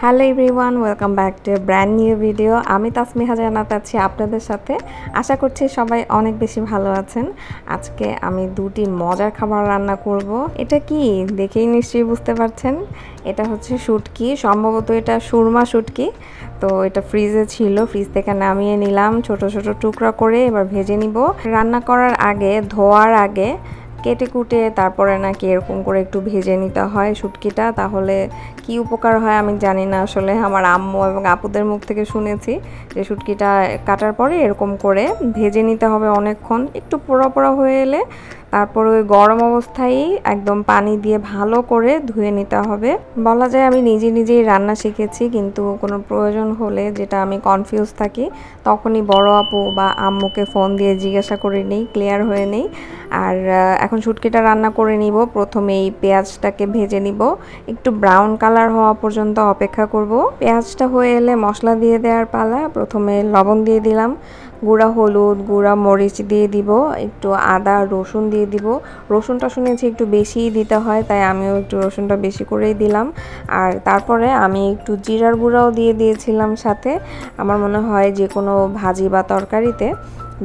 Hello everyone, welcome back to brand new video. আমি তাসমিহা জান্নাত আছি আপনাদের সাথে। আশা করছি সবাই অনেক বেশি ভালো আছেন। আজকে আমি দুটি মজার খাবার রান্না করব। এটা কি দেখেই নিশ্চয়ই বুঝতে পারছেন, এটা হচ্ছে শুটকি। সম্ভবত এটা সুরমা শুটকি। তো এটা ফ্রিজে ছিল, ফ্রিজ থেকে নামিয়ে নিলাম ছোট ছোট টুকরা করে। এবার ভেজে নিব। রান্না করার আগে, ধোয়ার আগে কেটে কুটে তারপরে নাকি এরকম করে একটু ভেজে নিতে হয় শুটকিটা। তাহলে কি উপকার হয় আমি জানি না, আসলে আমার আম্মু এবং আপুদের মুখ থেকে শুনেছি যে শুটকিটা কাটার পরে এরকম করে ভেজে নিতে হবে অনেকক্ষণ। একটু পোড়া পোড়া হয়ে এলে তারপর ওই গরম অবস্থায় একদম পানি দিয়ে ভালো করে ধুয়ে নিতে হবে। বলা যায় আমি নিজেই রান্না শিখেছি, কিন্তু কোনো প্রয়োজন হলে, যেটা আমি কনফিউজ থাকি, তখনই বড় আপু বা আম্মুকে ফোন দিয়ে জিজ্ঞাসা করে নিই, ক্লিয়ার হয়ে নেই। আর এখন শুটকিটা রান্না করে নিব। প্রথমে এই পেঁয়াজটাকে ভেজে নিব, একটু ব্রাউন কালার হওয়া পর্যন্ত অপেক্ষা করব। পেঁয়াজটা হয়ে এলে মশলা দিয়ে দেওয়ার পালা। প্রথমে লবণ দিয়ে দিলাম, গুঁড়া হলুদ, গুঁড়া মরিচ দিয়ে দিব, একটু আদা রসুন দিয়ে দিব। রসুনটা শুনেছি একটু বেশিই দিতে হয়, তাই আমিও একটু রসুনটা বেশি করেই দিলাম। আর তারপরে আমি একটু জিরার গুঁড়াও দিয়ে দিয়েছিলাম সাথে। আমার মনে হয় যে কোনো ভাজি বা তরকারিতে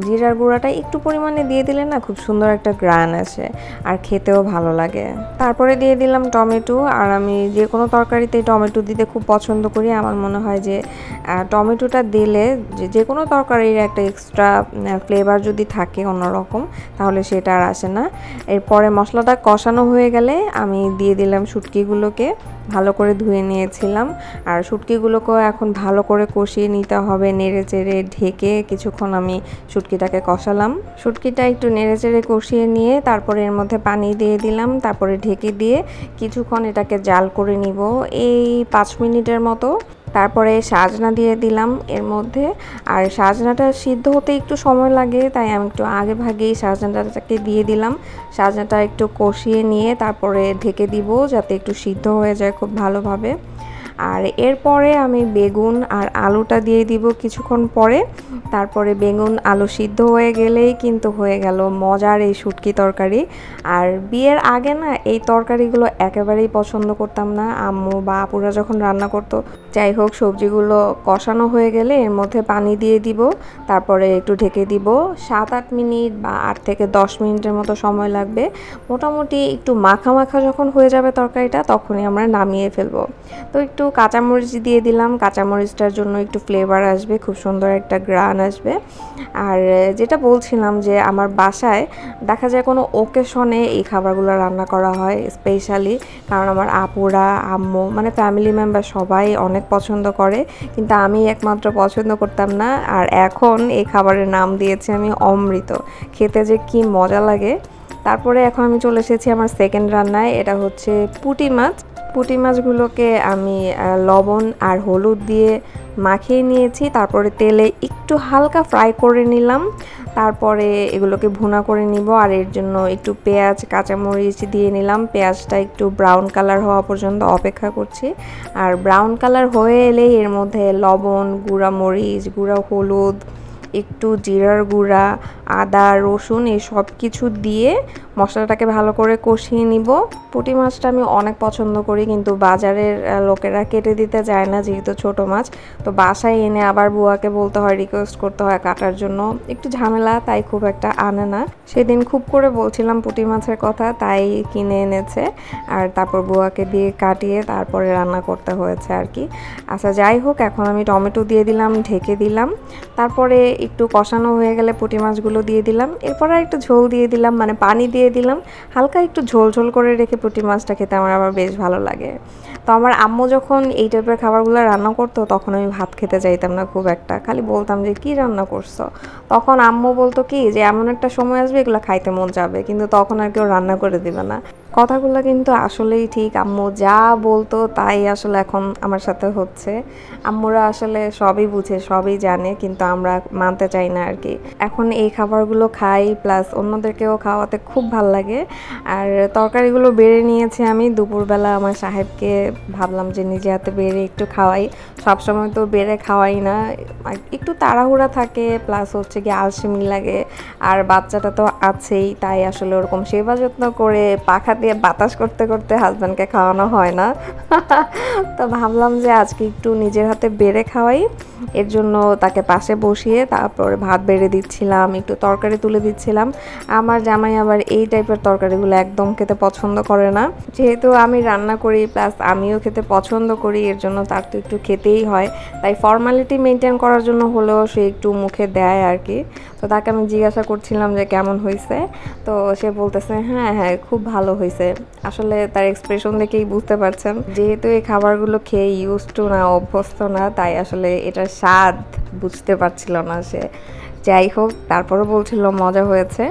জিরার গুঁড়াটা একটু পরিমাণে দিয়ে দিলে না খুব সুন্দর একটা গ্রান আসে, আর খেতেও ভালো লাগে। তারপরে দিয়ে দিলাম টমেটো। আর আমি যে কোনো তরকারিতে টমেটো দিতে খুব পছন্দ করি। আমার মনে হয় যে টমেটোটা দিলে যে কোনো তরকারির একটা এক্সট্রা ফ্লেভার যদি থাকে অন্যরকম, তাহলে সেটা আর আসে না। এরপরে মশলাটা কষানো হয়ে গেলে আমি দিয়ে দিলাম শুটকিগুলোকে, ভালো করে ধুয়ে নিয়েছিলাম। আর শুটকিগুলোকেও এখন ভালো করে কষিয়ে নিতে হবে, নেড়ে চেড়ে ঢেকে কিছুক্ষণ আমি শুটকিটাকে কষালাম। শুটকিটা একটু নেড়ে চেড়ে কষিয়ে নিয়ে তারপরে এর মধ্যে পানি দিয়ে দিলাম, তারপরে ঢেকে দিয়ে কিছুক্ষণ এটাকে জাল করে নিব, এই 5 মিনিটের মতো। তারপরে সাজনা দিয়ে দিলাম এর মধ্যে। আর সাজনাটা সিদ্ধ হতে একটু সময় লাগে, তাই আমি একটু আগে ভাগেই সাজনাটাকে দিয়ে দিলাম। সাজনাটা একটু কষিয়ে নিয়ে তারপরে ঢেকে দিব, যাতে একটু সিদ্ধ হয়ে যায় খুব ভালোভাবে। আর এরপরে আমি বেগুন আর আলুটা দিয়ে দিব কিছুক্ষণ পরে। তারপরে বেগুন আলু সিদ্ধ হয়ে গেলেই কিন্তু হয়ে গেল মজার এই শুটকি তরকারি। আর বিয়ের আগে না এই তরকারিগুলো একেবারেই পছন্দ করতাম না, আম্মু বা আপুরা যখন রান্না করতো। যাই হোক, সবজিগুলো কষানো হয়ে গেলে এর মধ্যে পানি দিয়ে দিব, তারপরে একটু ঢেকে দিব। 7-8 মিনিট বা 8 থেকে 10 মিনিটের মতো সময় লাগবে। মোটামুটি একটু মাখা মাখা যখন হয়ে যাবে তরকারিটা, তখনই আমরা নামিয়ে ফেলবো। তো একটু কাঁচামরিচ দিয়ে দিলাম, কাঁচামরিচটার জন্য একটু ফ্লেভার আসবে, খুব সুন্দর একটা গ্রান আসবে। আর যেটা বলছিলাম যে আমার বাসায় দেখা যায় কোনো ওকেশনে এই খাবারগুলো রান্না করা হয় স্পেশালি, কারণ আমার আপুরা, আম্মু, মানে ফ্যামিলি মেম্বার সবাই অনেক পছন্দ করে, কিন্তু আমি একমাত্র পছন্দ করতাম না। আর এখন এই খাবারের নাম দিয়েছি আমি অমৃত। খেতে যে কি মজা লাগে। তারপরে এখন আমি চলে এসেছি আমার সেকেন্ড রান্নায়। এটা হচ্ছে পুঁটি মাছ। পুঁটি মাছগুলোকে আমি লবণ আর হলুদ দিয়ে মাখিয়ে নিয়েছি, তারপরে তেলে একটু হালকা ফ্রাই করে নিলাম। তারপরে এগুলোকে ভুনা করে নিব। আর এর জন্য একটু পেঁয়াজ, কাঁচামরিচ দিয়ে নিলাম। পেঁয়াজটা একটু ব্রাউন কালার হওয়া পর্যন্ত অপেক্ষা করছি। আর ব্রাউন কালার হয়ে এলেই এর মধ্যে লবণ, গুঁড়া মরিচ, গুঁড়া হলুদ, একটু জিরার গুঁড়া, আদা রসুন, এই সব কিছু দিয়ে মশলাটাকে ভালো করে কষিয়ে নিব। পুঁটি মাছটা আমি অনেক পছন্দ করি, কিন্তু বাজারের লোকেরা কেটে দিতে চায় না, যেহেতু ছোট মাছ। তো বাসায় এনে আবার বুয়াকে বলতে হয়, রিকোয়েস্ট করতে হয় কাটার জন্য, একটু ঝামেলা, তাই খুব একটা আনে না। সেদিন খুব করে বলছিলাম পুঁটি মাছের কথা, তাই কিনে এনেছে। আর তারপর বুয়াকে দিয়ে কাটিয়ে তারপরে রান্না করতে হয়েছে আর কি। আচ্ছা, যাই হোক, এখন আমি টমেটো দিয়ে দিলাম, ঢেকে দিলাম। তারপরে একটু কষানো হয়ে গেলে পুঁটি মাছগুলো দিয়ে দিলাম। এরপর আর একটু ঝোল দিয়ে দিলাম, মানে পানি দিয়ে দিলাম। হালকা একটু ঝোল ঝোল করে রেখে পুঁটি মাছটা খেতে আমার আবার বেশ ভালো লাগে। তো আমার আম্মু যখন এই টাইপের খাবারগুলো রান্না করতো, তখন আমি ভাত খেতে চাইতাম না খুব একটা, খালি বলতাম যে কি রান্না করছো। তখন আম্মু বলতো কি যে এমন একটা সময় আসবে এগুলো খাইতে মন যাবে, কিন্তু তখন আর কেউ রান্না করে দিবে না। কথাগুলো কিন্তু আসলেই ঠিক, আম্মু যা বলতো তাই আসলে এখন আমার সাথে হচ্ছে। আম্মুরা আসলে সবই বুঝে, সবই জানে, কিন্তু আমরা মানতে চাই না আর কি। এখন এই খাবারগুলো খাই, প্লাস অন্যদেরকেও খাওয়াতে খুব ভাল লাগে। আর তরকারিগুলো বেড়ে নিয়েছি আমি দুপুরবেলা আমার সাহেবকে ভাবলাম যে নিজে হাতে বেড়ে একটু খাওয়াই। সবসময় তো বেড়ে খাওয়াই না, একটু তাড়াহুড়া থাকে, প্লাস হচ্ছে গিয়ে আলসেমি লাগে, আর বাচ্চাটা তো আছেই, তাই আসলে ওরকম সেবা যত্ন করে পাখা দিয়ে বাতাস করতে করতে হাজব্যান্ডকে খাওয়ানো হয় না। তো ভাবলাম যে আজকে একটু নিজের হাতে বেড়ে খাওয়াই। এর জন্য তাকে পাশে বসিয়ে তারপরে ভাত বেড়ে দিচ্ছিলাম, একটু তরকারি তুলে দিচ্ছিলাম। আমার জামাই আবার এই টাইপের তরকারিগুলো একদম খেতে পছন্দ করে না। যেহেতু আমি রান্না করি প্লাস আমিও খেতে পছন্দ করি, এর জন্য তার তো একটু খেতেই হয়, তাই ফর্মালিটি মেনটেন করার জন্য হলেও সে একটু মুখে দেয় আর কি। তো তাকে আমি জিজ্ঞাসা করছিলাম যে কেমন হয়েছে, তো সে বলতেছে হ্যাঁ হ্যাঁ খুব ভালো হয়েছে। আসলে তার এক্সপ্রেশন দেখেই বুঝতে পারছেন, যেহেতু এই খাবারগুলো খেয়ে ইউজ টু না, অভ্যস্ত না, তাই আসলে এটার স্বাদ বুঝতে পারছিল না সে। যাই হোক, তারপরও বলছিল মজা হয়েছে।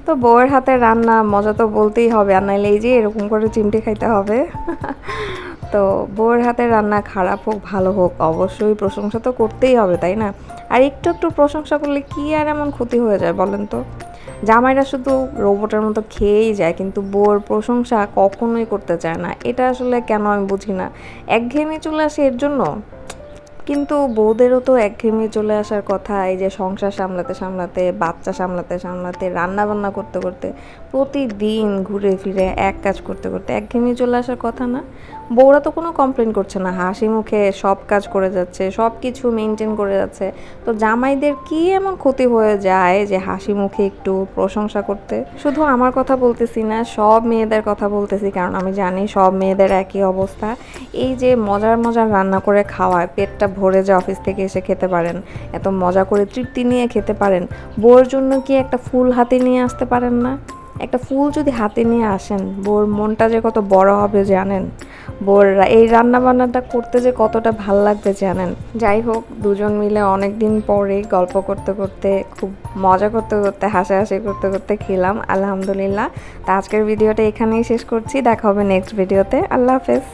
তো বউয়ের হাতে রান্না মজা তো বলতেই হবে, আর নাইলে এই যে এরকম করে চিমটি খাইতে হবে। তো বউয়ের হাতে রান্না খারাপ হোক ভালো হোক অবশ্যই প্রশংসা তো করতেই হবে, তাই না? আর একটু একটু প্রশংসা করলে কি আর এমন ক্ষতি হয়ে যায় বলেন তো? জামাইরা শুধু রোবটের মতো খেয়েই যায়, কিন্তু বউয়ের প্রশংসা কখনোই করতে চায় না। এটা আসলে কেন আমি বুঝি না, একঘেয়েমি চলে আসে এর জন্য। কিন্তু বউদেরও তো একঘেয়েমি চলে আসার কথা, এই যে সংসার সামলাতে সামলাতে, বাচ্চা সামলাতে সামলাতে, রান্না বান্না করতে করতে, প্রতিদিন ঘুরে ফিরে এক কাজ করতে করতে একঘেয়েমি চলে আসার কথা না? বউরা তো কোনো কমপ্লেন করছে না, হাসি মুখে সব কাজ করে যাচ্ছে, সব কিছু মেনটেন করে যাচ্ছে। তো জামাইদের কি এমন ক্ষতি হয়ে যায় যে হাসি মুখে একটু প্রশংসা করতে? শুধু আমার কথা বলতেছি না, সব মেয়েদের কথা বলতেছি, কারণ আমি জানি সব মেয়েদের একই অবস্থা। এই যে মজার মজার রান্না করে খাওয়ায়, পেটটা ভরে যে অফিস থেকে এসে খেতে পারেন, এত মজা করে তৃপ্তি নিয়ে খেতে পারেন, বউর জন্য কি একটা ফুল হাতে নিয়ে আসতে পারেন না? একটা ফুল যদি হাতে নিয়ে আসেন, বউর মনটা যে কত বড় হবে জানেন? বউর এই রান্না বান্নাটা করতে যে কতটা ভাল লাগবে জানেন? যাই হোক, দুজন মিলে অনেক দিন পরে গল্প করতে করতে, খুব মজা করতে করতে, হাসাহাসি করতে করতে খেলাম আলহামদুলিল্লাহ। তা আজকের ভিডিওটা এখানেই শেষ করছি, দেখা হবে নেক্সট ভিডিওতে। আল্লাহ হাফেজ।